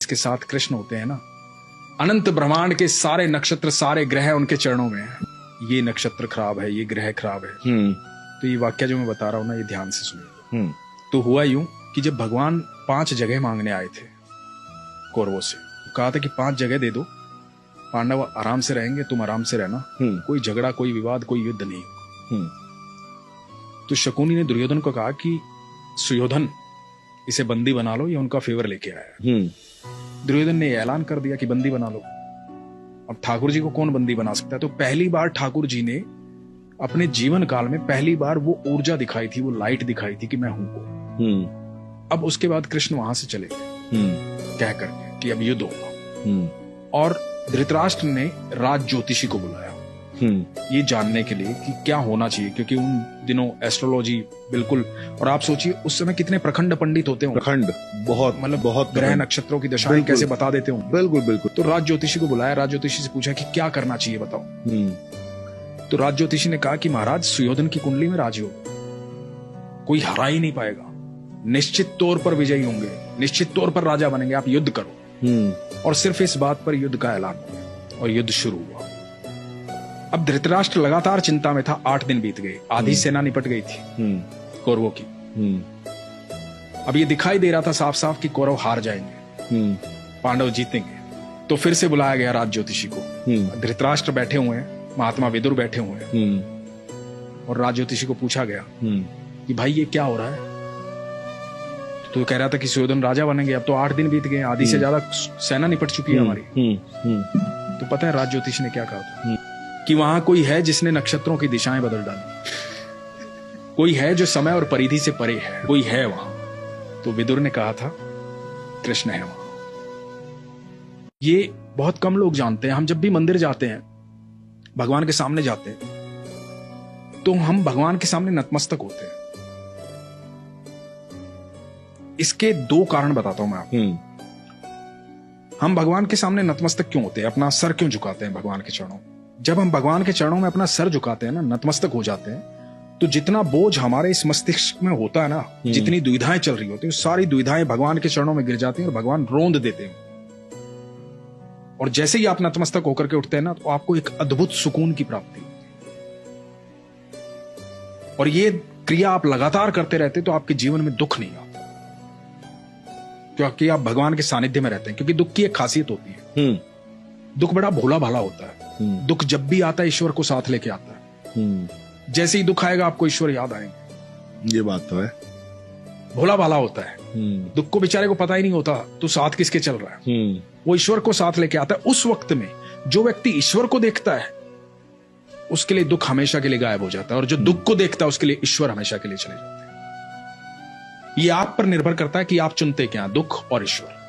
जिसके साथ कृष्ण होते हैं ना, अनंत ब्रह्मांड के सारे नक्षत्र, सारे ग्रह उनके चरणों में हैं। ये नक्षत्र खराब है, ये ग्रह खराब है। तो ये वाक्य जो मैं बता रहा हूं ना, ये ध्यान से सुनिए। तो हुआ यूं कि जब भगवान 5 जगह मांगने आए थे कौरवों से, कहा था कि 5 जगह दे दो, पांडव आराम से रहेंगे, तुम आराम से रहना, कोई झगड़ा, कोई विवाद, कोई युद्ध नहीं। तो शकुनी ने दुर्योधन को कहा कि सुयोधन, इसे बंदी बना लो, ये उनका फेवर लेके आया। दुर्योधन ने ऐलान कर दिया कि बंदी बना लो। अब ठाकुर जी को कौन बंदी बना सकता है? तो पहली बार ठाकुर जी ने अपने जीवन काल में पहली बार वो ऊर्जा दिखाई थी, वो लाइट दिखाई थी कि मैं हूं को। अब उसके बाद कृष्ण वहां से चले गए कह करके कि अब युद्ध होगा। और धृतराष्ट्र ने राज ज्योतिषी को बुलाया ये जानने के लिए कि क्या होना चाहिए, क्योंकि उन दिनों एस्ट्रोलॉजी बिल्कुल, और आप सोचिए उस समय कितने प्रखंड पंडित होते होंगे, प्रखंड बहुत, मतलब बहुत ग्रह नक्षत्रों की दशाएं कैसे बता देते होंगे। बिल्कुल बिल्कुल। तो राज ज्योतिषी को बुलाया, राज ज्योतिषी से पूछा कि क्या करना चाहिए बताओ। तो राज ज्योतिषी ने कहा कि महाराज, सुयोधन की कुंडली में राजयोग, कोई हरा ही नहीं पाएगा, निश्चित तौर पर विजयी होंगे, निश्चित तौर पर राजा बनेंगे, आप युद्ध करो। और सिर्फ इस बात पर युद्ध का ऐलान हुआ और युद्ध शुरू हुआ। अब धृतराष्ट्र लगातार चिंता में था। 8 दिन बीत गए, आधी सेना निपट गई थी कौरवों की। अब ये दिखाई दे रहा था साफ साफ कि कौरव हार जाएंगे, पांडव जीतेंगे। तो फिर से बुलाया गया राज ज्योतिषी को। धृतराष्ट्र बैठे हुए हैं, महात्मा विदुर बैठे हुए हैं, और राज ज्योतिषी को पूछा गया कि भाई ये क्या हो रहा है? तो कह रहा था कि सुयोधन राजा बनेंगे। अब तो 8 दिन बीत गए, आधी से ज्यादा सेना निपट चुकी है हमारी। तो पता है राज ज्योतिषी ने क्या कहा था? कि वहां कोई है जिसने नक्षत्रों की दिशाएं बदल डाली, कोई है जो समय और परिधि से परे है, कोई है वहां। तो विदुर ने कहा था कृष्ण है वहां। ये बहुत कम लोग जानते हैं। हम जब भी मंदिर जाते हैं, भगवान के सामने जाते हैं, तो हम भगवान के सामने नतमस्तक होते हैं। इसके 2 कारण बताता हूं मैं आपको। हम भगवान के सामने नतमस्तक क्यों होते हैं, अपना सर क्यों झुकाते हैं भगवान के चरणों? जब हम भगवान के चरणों में अपना सर झुकाते हैं ना, नतमस्तक हो जाते हैं, तो जितना बोझ हमारे इस मस्तिष्क में होता है ना, जितनी दुविधाएं चल रही होती है, सारी दुविधाएं भगवान के चरणों में गिर जाती हैं और भगवान रोंद देते हैं। और जैसे ही आप नतमस्तक होकर के उठते हैं ना, तो आपको एक अद्भुत सुकून की प्राप्ति होती है। और ये क्रिया आप लगातार करते रहते तो आपके जीवन में दुख नहीं आता, क्योंकि आप भगवान के सानिध्य में रहते हैं। क्योंकि दुख की एक खासियत होती है, दुख बड़ा भोला भाला होता है। दुख जब भी आता है ईश्वर को साथ लेके आता है। जैसे ही दुख आएगा आपको ईश्वर याद आएंगे। ये बात तो है, भोला भाला होता है। दुख को बेचारे को पता ही नहीं होता तो साथ किसके चल रहा है। वो ईश्वर को साथ लेके आता है। उस वक्त में जो व्यक्ति ईश्वर को देखता है, उसके लिए दुख हमेशा के लिए गायब हो जाता है, और जो दुख को देखता है उसके लिए ईश्वर हमेशा के लिए चले जाते हैं। ये आप पर निर्भर करता है कि आप चुनते क्या, दुख और ईश्वर।